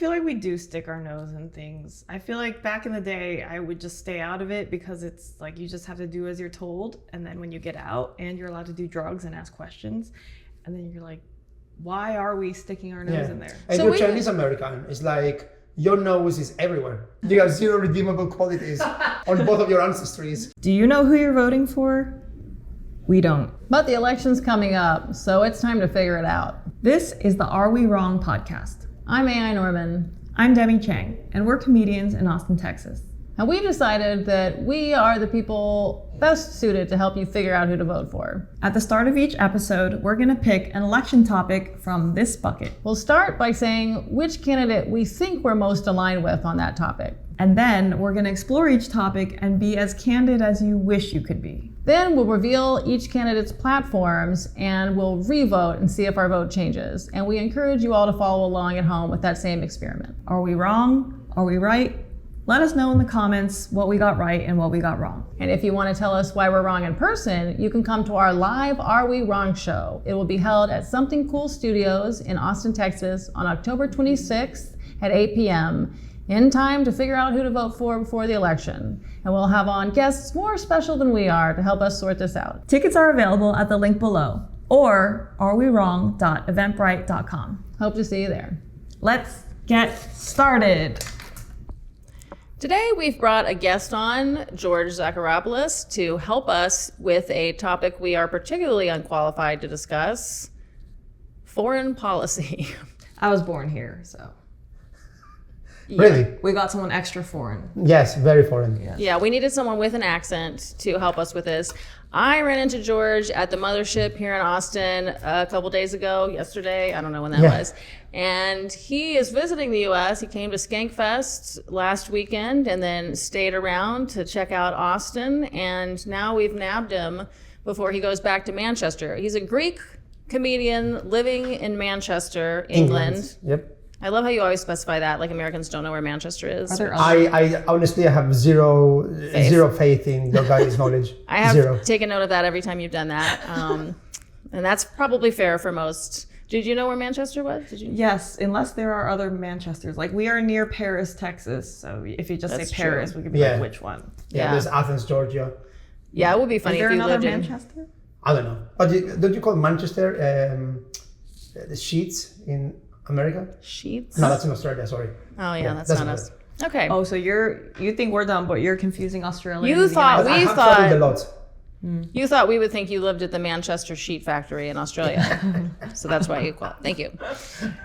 feel like we do stick our nose in things. I feel like back in the day, I would just stay out of it because it's like you just have to do as you're told. And then when you get out and you're allowed to do drugs and ask questions, and then you're like, why are we sticking our nose in there? And so you're Chinese American. It's like your nose is everywhere. You have zero redeemable qualities on both of your ancestries. Do you know who you're voting for? We don't. But the election's coming up, so it's time to figure it out. This is the Are We Wrong podcast. I'm AI Norman. I'm Demi Chang, and we're comedians in Austin, Texas. And we've decided that we are the people best suited to help you figure out who to vote for. At the start of each episode, we're going to pick an election topic from this bucket. We'll start by saying which candidate we think we're most aligned with on that topic. And then we're going to explore each topic and be as candid as you wish you could be. Then we'll reveal each candidate's platforms and we'll re-vote and see if our vote changes. And we encourage you all to follow along at home with that same experiment. Are we wrong? Are we right? Let us know in the comments what we got right and what we got wrong. And if you want to tell us why we're wrong in person, you can come to our live Are We Wrong show. It will be held at Something Cool Studios in Austin, Texas on October 26th at 8 p.m. in time to figure out who to vote for before the election. And we'll have on guests more special than we are to help us sort this out. Tickets are available at the link below or arewewrong.eventbrite.com. Hope to see you there. Let's get started. Today we've brought a guest on, George Zacharopoulos, to help us with a topic we are particularly unqualified to discuss: foreign policy. I was born here, so. Really? We got someone extra foreign. Yes, very foreign. Yes. Yeah, we needed someone with an accent to help us with this. I ran into George at the mothership here in Austin a couple days ago, yesterday, I don't know when that was. And he is visiting the US. He came to Skankfest last weekend and then stayed around to check out Austin. And now we've nabbed him before he goes back to Manchester. He's a Greek comedian living in Manchester, England. Yep. I love how you always specify that, like Americans don't know where Manchester is. I honestly have zero faith in your guys' knowledge. I have zero. taken note of that every time you've done that. And that's probably fair for most. Did you know where Manchester was? Did you? Yes, unless there are other Manchesters. Like, we are near Paris, Texas. So if you just That's say Paris, true. we could be like, which one? Yeah, there's Athens, Georgia. Yeah, it would be funny Is there if you another lived in... Manchester? I don't know. But don't you call Manchester the Sheets in America? Sheets? No, that's in Australia, sorry. Oh, yeah, that's doesn't not us. matter. Okay. Oh, so you think we're dumb, but you're confusing Australia. You and the thought United I we have traveled a thought... lot. You thought we would think you lived at the Manchester Sheet Factory in Australia. So that's why you called. Thank you.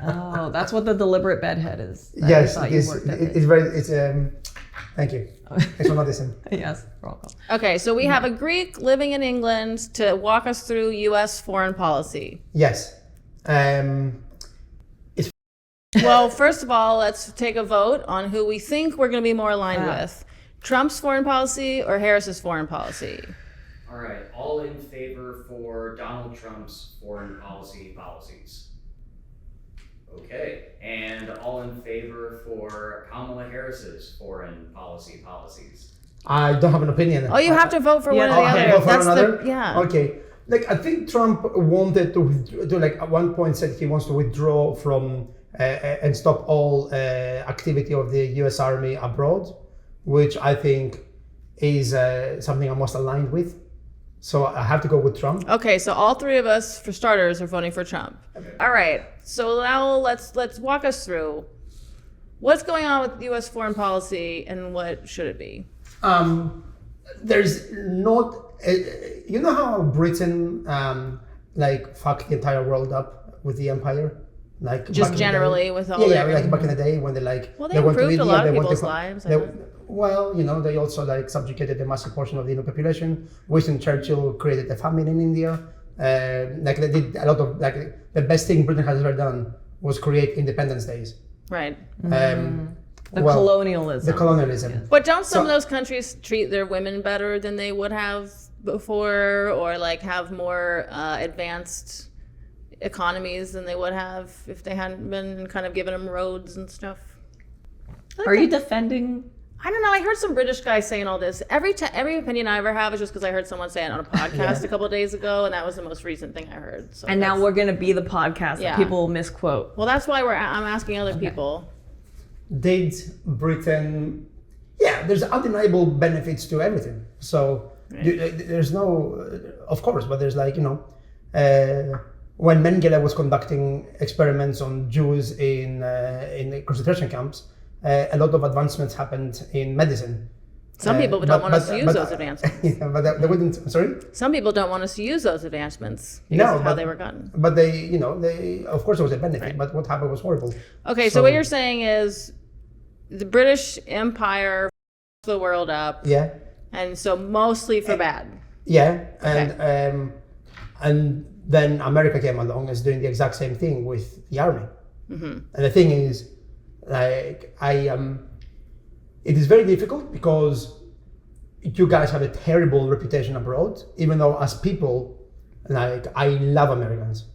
Oh, that's what the deliberate bedhead is. Yes, I thought it is. you worked at It's very. It's Thank you. Thanks for noticing. Yes, you're welcome. Okay, so we have a Greek living in England to walk us through U.S. foreign policy. Yes. Well, first of all, let's take a vote on who we think we're going to be more aligned with. Trump's foreign policy or Harris's foreign policy? All right, all in favor for Donald Trump's foreign policies. Okay, and all in favor for Kamala Harris's foreign policies. I don't have an opinion. Oh, you have to vote for one or the I have to other. vote for That's another? yeah. Okay. Like, I think Trump wanted to like at one point said he wants to withdraw from and stop all activity of the U.S. Army abroad, which I think is something I'm most aligned with. So I have to go with Trump. Okay, so all three of us, for starters, are voting for Trump. Okay. All right, so now let's walk us through what's going on with U.S. foreign policy and what should it be. There's not, you know how Britain like fucked the entire world up with the empire, like just generally with all like back in the day when they like they improved a lot of people's lives. Well, you know, they also like subjugated a massive portion of the Indian population. Winston Churchill created a famine in India. Like they did a lot of like the best thing Britain has ever done was create Independence Days. Right. Colonialism. The colonialism. Yes. But don't some of those countries treat their women better than they would have before, or like have more advanced economies than they would have if they hadn't been kind of giving them roads and stuff? Are you defending? I don't know. I heard some British guy saying all this. Every opinion I ever have is just because I heard someone say it on a podcast a couple of days ago, and that was the most recent thing I heard. So and now we're going to be the podcast that people will misquote. Well, that's why I'm asking other people. did Britain? Yeah, there's undeniable benefits to everything. So there's no, of course, but there's like, when Mengele was conducting experiments on Jews in concentration camps, a lot of advancements happened in medicine. Some people don't want us to use those advancements. Yeah, but they wouldn't. Sorry. Some people don't want us to use those advancements because of how they were gotten. But they, of course, there was a benefit. Right. But what happened was horrible. Okay, so what you're saying is the British Empire f***ed the world up. Yeah. And so mostly for bad. Yeah, and then America came along as doing the exact same thing with the army. Mm-hmm. And the thing is, like, it is very difficult because you guys have a terrible reputation abroad, even though as people, like, I love Americans.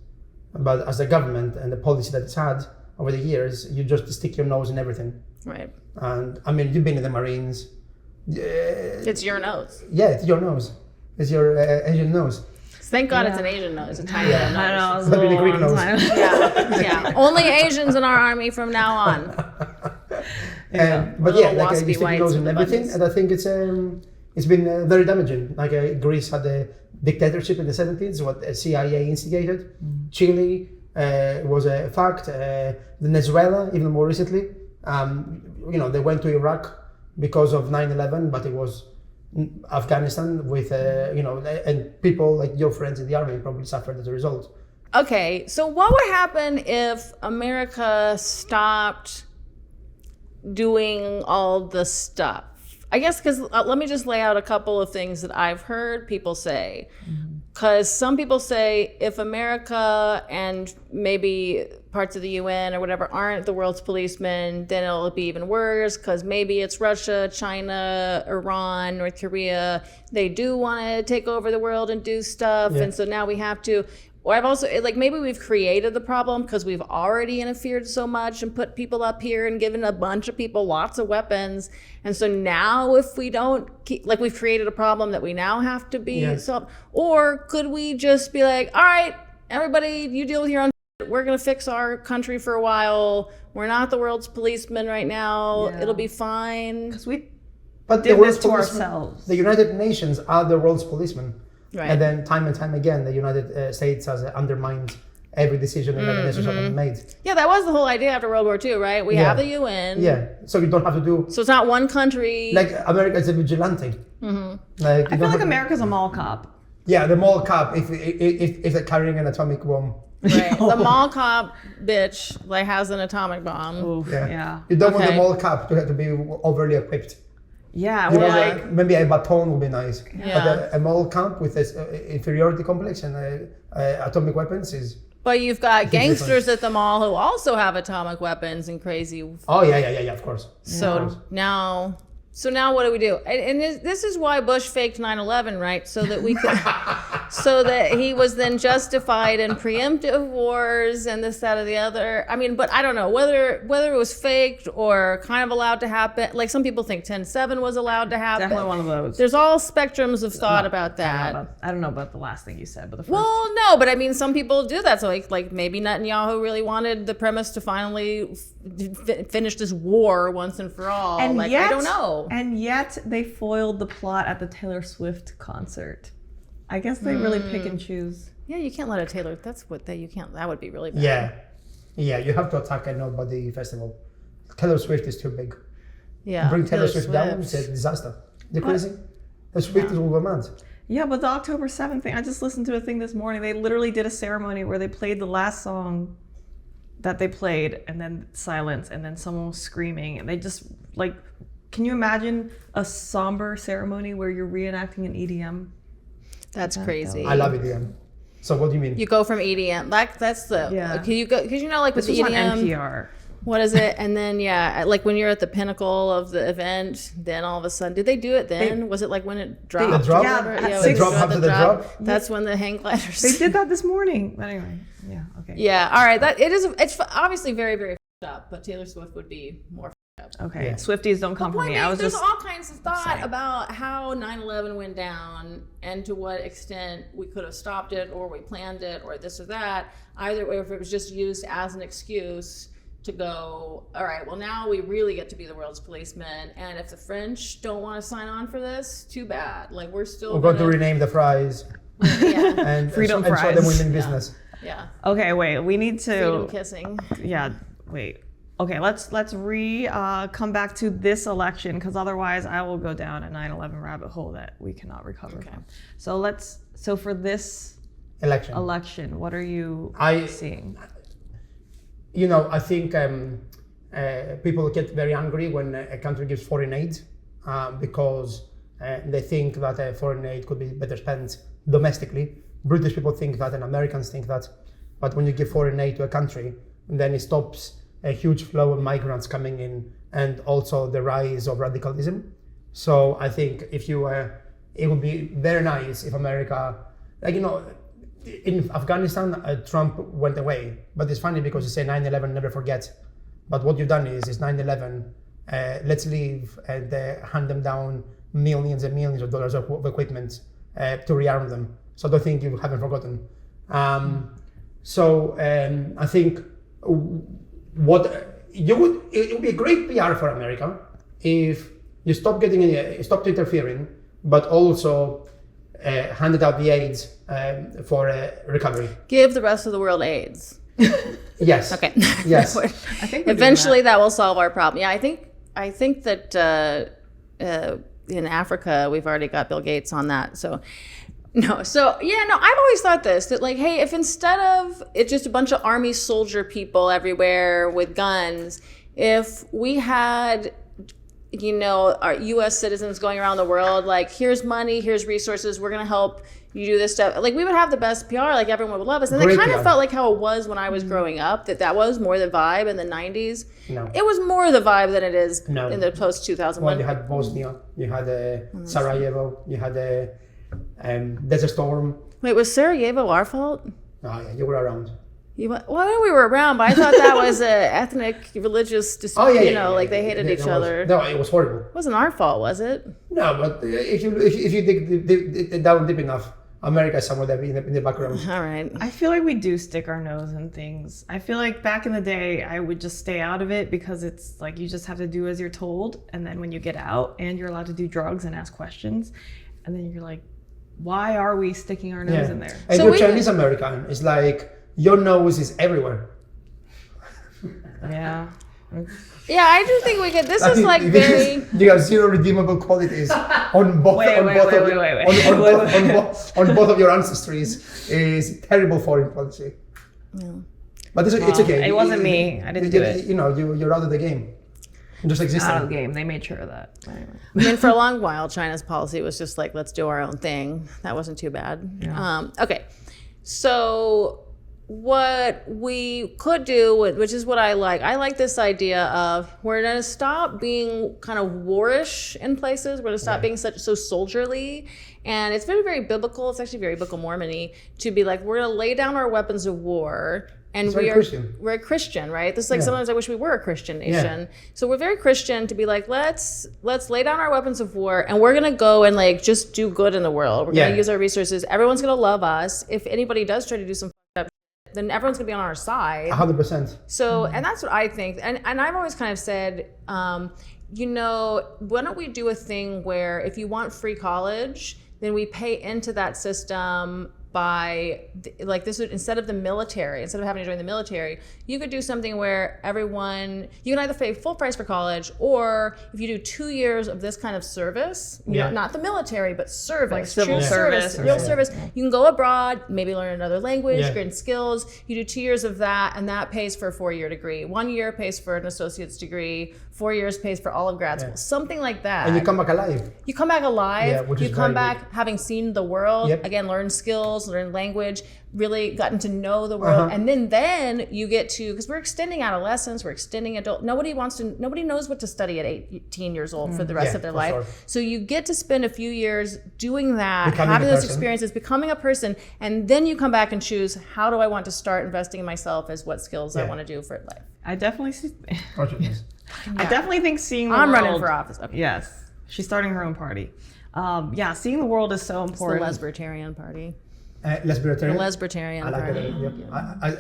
But as the government and the policy that it's had over the years, you just stick your nose in everything. Right. And I mean, you've been in the Marines. It's your nose. Yeah, it's your nose. It's your Asian nose. Thank God it's an Asian nose, a tiny little nose. I know, it's That'd be the Greek nose. Yeah. Only Asians in our army from now on. But yeah, like you stick your nose in everything, and I think it's been very damaging. Like Greece had a dictatorship in the 70s, what CIA instigated. Chile was a fact. Venezuela, even more recently. They went to Iraq because of 9/11, but it was Afghanistan with, and people like your friends in the army probably suffered as a result. Okay, so what would happen if America stopped doing all the stuff? I guess because let me just lay out a couple of things that I've heard people say. Because some people say if America and maybe parts of the UN or whatever aren't the world's policemen, then it'll be even worse because maybe it's Russia, China, Iran, North Korea. They do want to take over the world and do stuff. Yeah. And so now we have to. Or I've also, like, maybe we've created the problem because we've already interfered so much and put people up here and given a bunch of people lots of weapons. And so now if we don't keep, like, we've created a problem that we now have to be solved. Or could we just be like, all right, everybody, you deal with your own shit. We're going to fix our country for a while. We're not the world's policemen right now. Yeah. It'll be fine. Because we did this to ourselves. The United Nations are the world's policemen. Right. And then time and time again, the United States has undermined every decision the United Nations have made. Yeah, that was the whole idea after World War II, right? We have the UN. Yeah, so you don't have to do... So it's not one country. Like, America is a vigilante. Mm-hmm. Like, I feel like America's a mall cop. Yeah, the mall cop, if they're carrying an atomic bomb. Right, the mall cop bitch, like, has an atomic bomb. Oof, yeah. You don't want the mall cop to have to be overly equipped. Yeah, well, like maybe a baton would be nice. Yeah. But a mall camp with this inferiority complex and atomic weapons is. But you've got gangsters at the mall who also have atomic weapons and crazy. Oh yeah, of course. So now what do we do? And this is why Bush faked 9/11, right? So that we could, so that he was then justified in preemptive wars and this, that, or the other. I mean, but I don't know whether it was faked or kind of allowed to happen. Like some people think 10/7 was allowed to happen. Definitely one of those. There's all spectrums of thought about that. I don't know about the last thing you said, but the first. Well, no, but I mean, some people do that. So like maybe Netanyahu really wanted the premise to finally finish this war once and for all. And like, yet, I don't know. And yet they foiled the plot at the Taylor Swift concert. I guess they really pick and choose. Yeah, you can't let a Taylor. That would be really bad. Yeah. You have to attack a nobody festival. Taylor Swift is too big. Yeah. Bring Taylor Swift down. It's a disaster. They're crazy. The Swifties will go mad. Yeah, but the October 7th thing. I just listened to a thing this morning. They literally did a ceremony where they played the last song that they played, and then silence, and then someone was screaming, and they just like. Can you imagine a somber ceremony where you're reenacting an EDM? That's crazy. I love EDM. So what do you mean? You go from EDM. That's the. Yeah. Can you go? Because like with this EDM. Was on NPR. What is it? And then like when you're at the pinnacle of the event, then all of a sudden, did they do it then? Was it like when it dropped? The drop. The drop after the drop. That's when the hang gliders. They did that this morning. But anyway, yeah. Okay. Yeah. All right. It's obviously very, very up, but Taylor Swift would be more. Okay, yeah. Swifties don't come for me. There's all kinds of thought about how 9/11 went down and to what extent we could have stopped it or we planned it or this or that. Either way, if it was just used as an excuse to go, all right, well, now we really get to be the world's policemen. And if the French don't want to sign on for this, too bad. Like, we're still We're going to rename the fries yeah, and Freedom and show them fries. women business. yeah. Okay, wait. We need Freedom to. kissing. Yeah. Wait. Okay. Let's come back to this election, because otherwise I will go down a 9/11 rabbit hole that we cannot recover from. So for this Election. what are you I- seeing? I think people get very angry when a country gives foreign aid because they think that foreign aid could be better spent domestically. British people think that, and Americans think that. But when you give foreign aid to a country, then it stops a huge flow of migrants coming in, and also the rise of radicalism. So I think it would be very nice if America, in Afghanistan, Trump went away. But it's funny because you say 9/11, never forget. But what you've done is 9/11, let's leave and hand them down millions and millions of dollars of equipment to rearm them. So I don't think you haven't forgotten. I think it would be a great PR for America if you stopped interfering, but also handed out the aids for recovery. Give the rest of the world AIDS. Yes. Okay. Yes. I think we're doing Eventually that will solve our problem. Yeah, I think that in Africa we've already got Bill Gates on that. I've always thought that like, hey, if instead of it's just a bunch of army soldier people everywhere with guns, if we had our U.S. citizens going around the world, like, here's money, here's resources, we're gonna help you do this stuff. Like, we would have the best PR, like everyone would love us. And Great it kind PR. of felt like how it was when I was growing up, that was more the vibe in the 90s. No. It was more the vibe than it is No. in the post-2001. Well, you had Bosnia, you had Sarajevo, you had Desert Storm. Wait, was Sarajevo our fault? Oh yeah, you were around. We were around, but I thought that was a ethnic, religious dispute. Oh yeah, they hated each other. No, it was horrible. It wasn't our fault, was it? No, but if you dig down deep enough, America is somewhere there in the background. All right. I feel like we do stick our nose in things. I feel like back in the day, I would just stay out of it because it's like you just have to do as you're told. And then when you get out and you're allowed to do drugs and ask questions, and then you're like, why are we sticking our nose in there? And So you're we- Chinese American. It's like your nose is everywhere. Yeah. Yeah, I do think we could. This is like very. You have zero redeemable qualities on both Wait. on both of your ancestries. Is terrible foreign policy. Yeah. But it's okay. It wasn't me. I didn't do it. You're out of the game. You're just existing. Out of the game. They made sure of that. Anyway. I mean, for a long while, China's policy was just like, let's do our own thing. That wasn't too bad. Yeah. Okay, so what we could do, which is what I like this idea of we're going to stop being kind of warish in places. We're going to stop being so soldierly. And it's very, very biblical. It's actually very Book of Mormon-y to be like, we're going to lay down our weapons of war. And we're a Christian, right? This is like sometimes I wish we were a Christian nation. Yeah. So we're very Christian to be like, let's lay down our weapons of war and we're gonna go and like just do good in the world. We're gonna use our resources. Everyone's gonna love us. If anybody does try to do some fucked up shit, then everyone's gonna be on our side. 100%. So, and that's what I think. And I've always kind of said, why don't we do a thing where if you want free college, then we pay into that system by like this would, instead of having to join the military, you could do something where you can either pay full price for college, or if you do 2 years of this kind of service, not the military, but service, Like civil true service or real something. service, you can go abroad, maybe learn another language, gain skills. You do 2 years of that, and that pays for a 4-year degree. 1 year pays for an associate's degree. 4 years pays for all of grad school. Something like that. And you come back alive. You come back alive. which You is come very back having seen the world. Yep. Again, learn skills, learn language, really gotten to know the world. And then you get to, because we're extending adolescence, we're extending adult. Nobody knows what to study at 18 years old for the rest of their life. Sure. So you get to spend a few years doing that, Becoming having a those person. experiences, becoming a person. And then you come back and choose, how do I want to start investing in myself as what skills I want to do for life? I definitely see. Consciousness. I definitely think seeing the I'm world. running for office. Okay. Yes. She's starting her own party. Seeing the world is so It's the important. Lesbertarian Party. Lesbian. The Lesbertarian I like Party. it. Yep.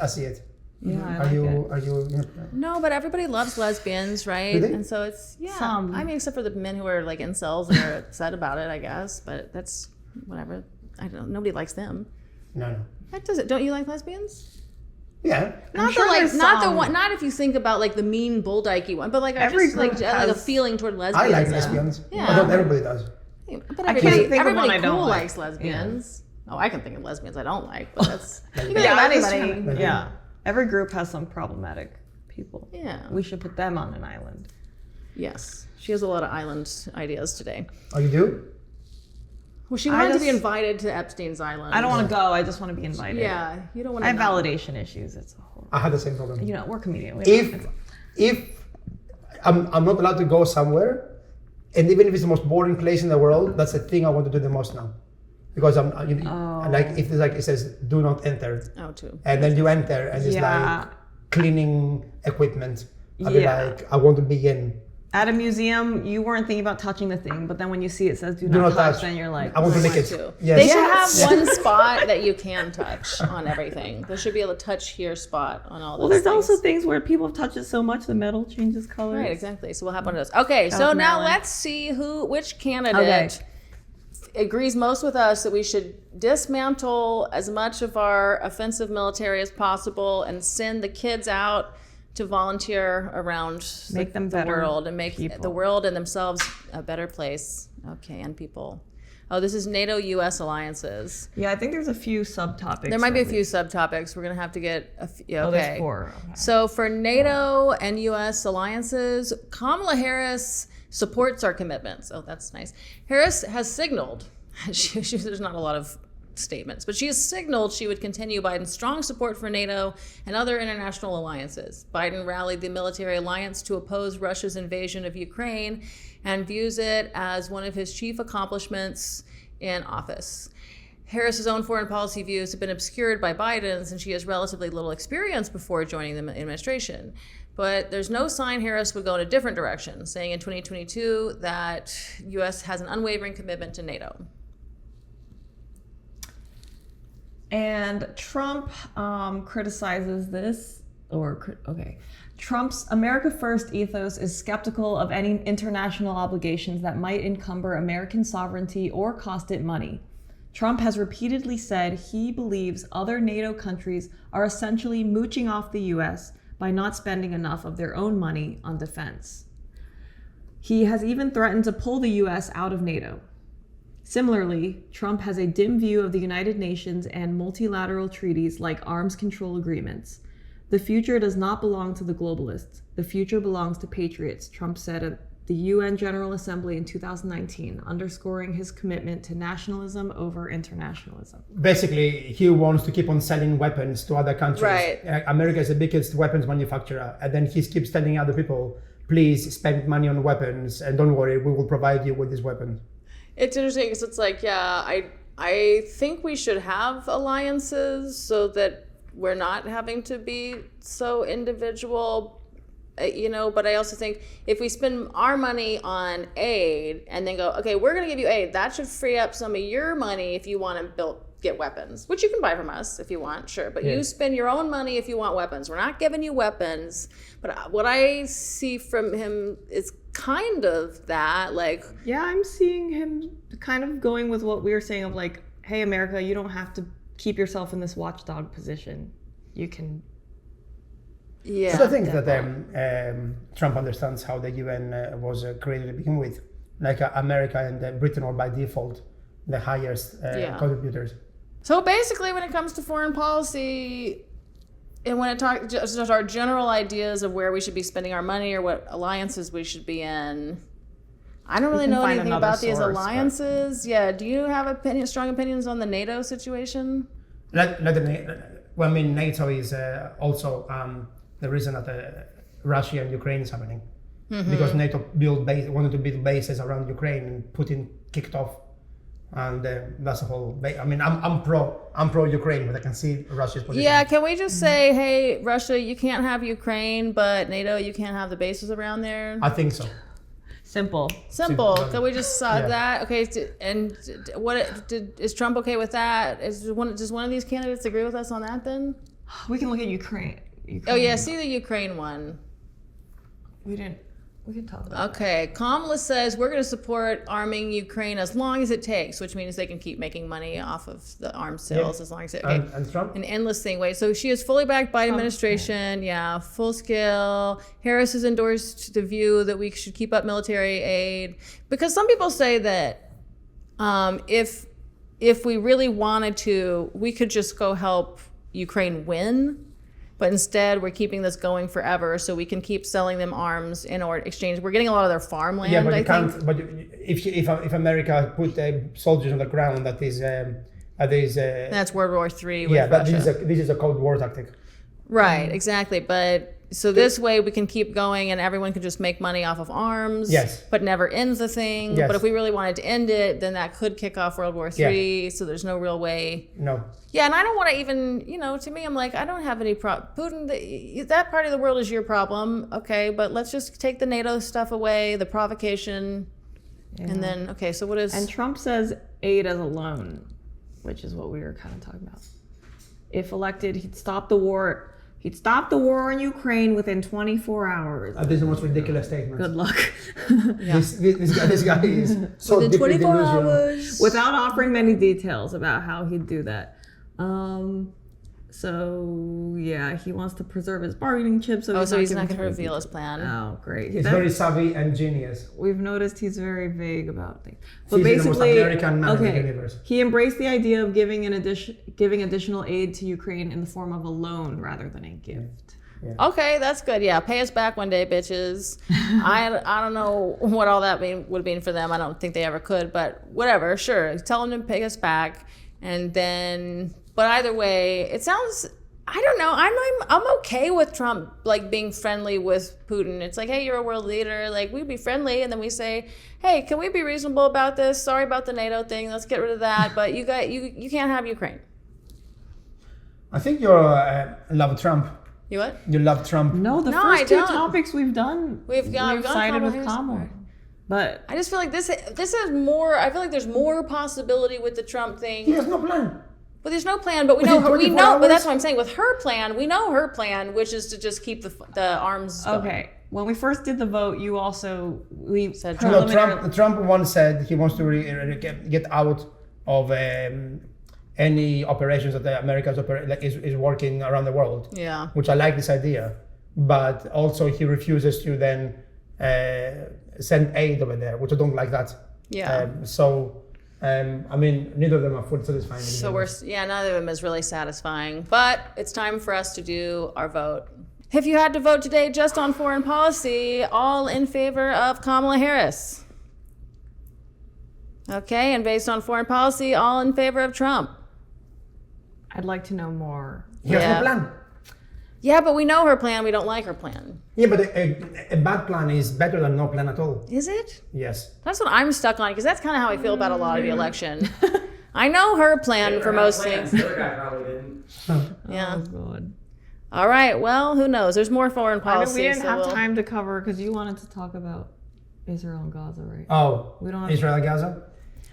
I see it. Yeah, I Are like you? it. Are you? No, but everybody loves lesbians, right? Do they? And so it's Some. I mean, except for the men who are like incels and are upset about it, I guess. But that's whatever. I don't. Nobody likes them. No. That doesn't. Don't you like lesbians? Yeah. Not sure the like. there's Not the some. one. Not if you think about like the mean bull dykey one, but like I Every just like, group like a has- feeling toward I lesbians. like lesbians. Yeah. But not everybody does. But I can't everybody, think of everybody one I don't cool like. likes lesbians. Oh, I can think of lesbians I don't like, but that's you can Yeah, think I of was anybody. trying- yeah. Every group has some problematic people. Yeah. We should put them on an island. Yes, she has a lot of island ideas today. Oh, you do? Well, she I wanted to be just- invited to Epstein's island. I don't want to go. I just want to be invited. Yeah, you don't want I to. have validation issues. It's a whole. I had the same problem. You know, we're comedian. We don't- If I'm not allowed to go somewhere, and even if it's the most boring place in the world, that's the thing I want to do the most now, because like if there's like it says do not enter, Oh, too. and then you enter and it's Yeah. like cleaning equipment. I'll be Yeah. like, I want to be in. At a museum, you weren't thinking about touching the thing, but then when you see it says "do Do not not touch," touch. then you're like, I want to I lick want it. to. Yes. They should Yes. have one spot that you can touch on everything. There should be a touch here spot on all. Well, those there's also things. things where people have touched it so much the metal changes colors. Right, exactly. So we'll have one of those. Okay, so was now Maryland. let's see which candidate agrees most with us that we should dismantle as much of our offensive military as possible and send the kids out to volunteer around Make them the better world and make people. the world and themselves a better place. Okay, and people. Oh, this is NATO-U.S. alliances. Yeah, I think there's a few subtopics. There might be a that few subtopics. We're going to have to get a few. Oh, Okay. there's 4. Okay. So for NATO and U.S. alliances, Kamala Harris supports our commitments. Oh, that's nice. Harris has signaled, there's not a lot of statements, but she has signaled she would continue Biden's strong support for NATO and other international alliances. Biden rallied the military alliance to oppose Russia's invasion of Ukraine and views it as one of his chief accomplishments in office. Harris's own foreign policy views have been obscured by Biden's, and she has relatively little experience before joining the administration. But there's no sign Harris would go in a different direction, saying in 2022 that U.S. has an unwavering commitment to NATO. And Trump criticizes this, Trump's America First ethos is skeptical of any international obligations that might encumber American sovereignty or cost it money. Trump has repeatedly said he believes other NATO countries are essentially mooching off the US by not spending enough of their own money on defense. He has even threatened to pull the US out of NATO. Similarly, Trump has a dim view of the United Nations and multilateral treaties like arms control agreements. The future does not belong to the globalists. The future belongs to patriots, Trump said at the UN General Assembly in 2019, underscoring his commitment to nationalism over internationalism. Basically, he wants to keep on selling weapons to other countries. Right. America is the biggest weapons manufacturer, and then he keeps telling other people, please spend money on weapons, and don't worry, we will provide you with these weapons. It's interesting because it's like, yeah, I think we should have alliances so that we're not having to be so individual, but I also think if we spend our money on aid and then go, okay, we're going to give you aid, that should free up some of your money if you want to get weapons, which you can buy from us if you want, sure. But you spend your own money if you want weapons. We're not giving you weapons. But what I see from him is kind of that, like... Yeah, I'm seeing him kind of going with what we were saying of like, hey, America, you don't have to keep yourself in this watchdog position. You can... Yeah. So I think that Trump understands how the UN was created to begin with. Like America and Britain are by default the highest contributors. So basically, when it comes to foreign policy, and when it talks just our general ideas of where we should be spending our money or what alliances we should be in, I don't really can know find anything another about these source, alliances. Yeah, do you have strong opinions on the NATO situation? NATO is also the reason that Russia and Ukraine is happening. Mm-hmm. Because NATO wanted to build bases around Ukraine, and Putin kicked off. And that's a whole. I'm pro Ukraine, but I can see Russia's position. Yeah, can we just say, hey, Russia, you can't have Ukraine, but NATO, you can't have the bases around there? I think so. Simple. Can we just that? Okay, and is Trump okay with that? Does one of these candidates agree with us on that then? We can look at Ukraine. Oh yeah, see the Ukraine one. We can talk about Okay, Kamala says we're going to support arming Ukraine as long as it takes, which means they can keep making money off of the arms sales as long as it. Okay. And Trump? An endless thing. Wait, so she is fully backed Biden administration. Yeah, full scale. Harris has endorsed the view that we should keep up military aid because some people say that if we really wanted to, we could just go help Ukraine win. But instead, we're keeping this going forever, so we can keep selling them arms in order exchange. We're getting a lot of their farmland. Yeah, but I you think. can't. But if America put soldiers on the ground, that is That's World War III. With yeah, but Russia. this is a Cold War tactic. Right, exactly. But so this way we can keep going and everyone can just make money off of arms. Yes. But never ends the thing. Yes. But if we really wanted to end it, then that could kick off World War III. So there's no real way. No. Yeah, and I don't want to even, to me, I'm like, I don't have any problem. Putin, that part of the world is your problem. Okay, but let's just take the NATO stuff away, the provocation. And then, okay, so what is... And Trump says aid as a loan, which is what we were kind of talking about. If elected, he'd stop the war. He'd stop the war in Ukraine within 24 hours. This is the most ridiculous statement. Good luck. This guy is so Within deeply 24 delusional. hours. Without offering many details about how he'd do that. So yeah, he wants to preserve his bargaining chip. So he's not going to giving reveal his plan. Oh, great. He's very savvy and genius. We've noticed he's very vague about things. But He's the most basically, American man in the universe. he embraced the idea of giving additional aid to Ukraine in the form of a loan rather than a gift. Okay, that's good. Yeah, pay us back one day, bitches. I don't know what all that would mean for them. I don't think they ever could, but whatever. Sure, tell them to pay us back, and then. But either way, it sounds. I don't know. I'm okay with Trump being friendly with Putin. It's like, hey, you're a world leader. We'd be friendly, and then we say, hey, can we be reasonable about this? Sorry about the NATO thing. Let's get rid of that. But you can't have Ukraine. I think you love Trump. You what? You love Trump. No, the No, first I two don't. topics we've done, We've gone sided Kamala with Harris. Kamala. But I just feel like this has more. I feel like there's more possibility with the Trump thing. He has no plan. But there's no plan. But we Within know. But 24 that's hours? what I'm saying. With her plan, we know her plan, which is to just keep the arms going. okay, when we first did the vote, you also Said No, preliminary- Trump once said he wants to get out of any operations that the Americans is working around the world. Yeah. Which I like this idea, but also he refuses to then send aid over there, which I don't like that. Yeah. I mean, neither of them are fully satisfying. So neither of them is really satisfying. But it's time for us to do our vote. If you had to vote today just on foreign policy, all in favor of Kamala Harris. Okay, and based on foreign policy, all in favor of Trump. I'd like to know more. He has Yeah. no plan. Yeah, but we know her plan. We don't like her plan. Yeah, but a bad plan is better than no plan at all. Is it? Yes. That's what I'm stuck on because that's kind of how I feel about a lot of the election. I know her plan for most things. The other guy probably didn't. Yeah. Oh, God. All right. Well, who knows? There's more foreign policy. We didn't so have we'll- time to cover because you wanted to talk about Israel and Gaza, right? Oh, We don't have Israel and Gaza?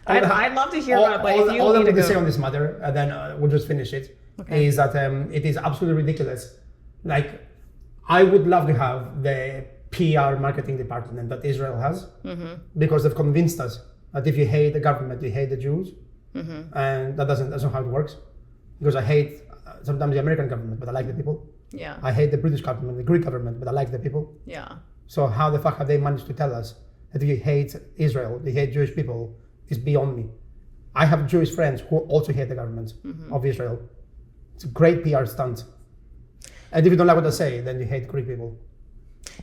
I'd love to hear about it, but if you all I need to want to say go. on this matter, and then we'll just finish it, is that it is absolutely ridiculous. I would love to have the PR marketing department that Israel has, because they've convinced us that if you hate the government, you hate the Jews, and that's not how it works. Because I hate sometimes the American government, but I like the people. Yeah. I hate the British government, the Greek government, but I like the people. Yeah. So how the fuck have they managed to tell us that if you hate Israel, you hate Jewish people, is beyond me. I have Jewish friends who also hate the government of Israel. It's a great PR stunt. And if you don't like what I say, then you hate Greek people.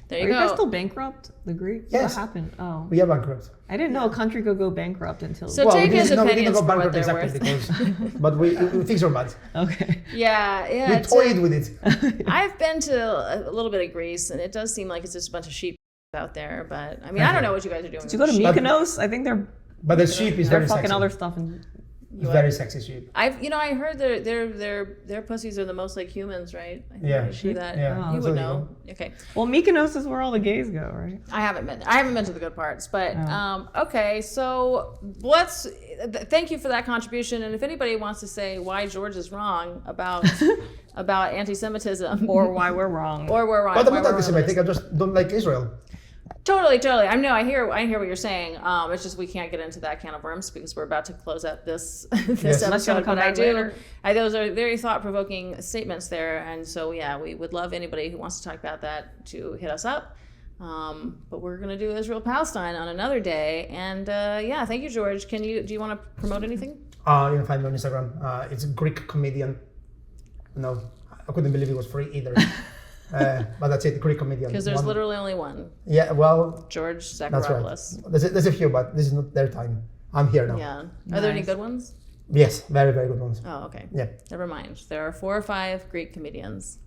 There Are you you guys go. still bankrupt? The Greeks? Yes. What happened? Oh, We are bankrupt. I didn't know a country could go bankrupt until. So take his we didn't opinions go for what bankrupt they're exactly worth. because, but things are bad. Okay. Yeah. We It's toyed with it. I've been to a little bit of Greece, and it does seem like it's just a bunch of sheep out there. But I mean, I don't know what you guys are doing. Did you go to with sheep. Mykonos? I think they're But the sheep is very fucking sexy. other stuff in Very sexy sheep. I heard their pussies are the most like humans, right? I think Yeah. I see that. Yeah. You So would you know. Okay. Well, Mykonos is where all the gays go, right? I haven't been to the good parts, but okay. So thank you for that contribution. And if anybody wants to say why George is wrong about anti-Semitism, Or why we're wrong. or we're wrong, But I'm why not we're wrong anti-Semitic. on I just don't like Israel. Totally. I hear what you're saying. It's just we can't get into that can of worms because we're about to close out this Yes. Unless you episode. wanna come But back later. those are very thought-provoking statements there, and so yeah, we would love anybody who wants to talk about that to hit us up. But we're gonna do Israel Palestine on another day, and thank you, George. Do you want to promote anything? You can find me on Instagram. It's a Greek comedian. No, I couldn't believe it was free either. But that's it, Greek comedian. Because there's literally only one, Yeah, well, George that's Zacharopoulos. right. There's a few, but this is not their time. I'm here now. Yeah. Are there any Nice. good ones? Yes, very, very good ones. Oh, okay. Yeah. Never mind. There are 4 or 5 Greek comedians.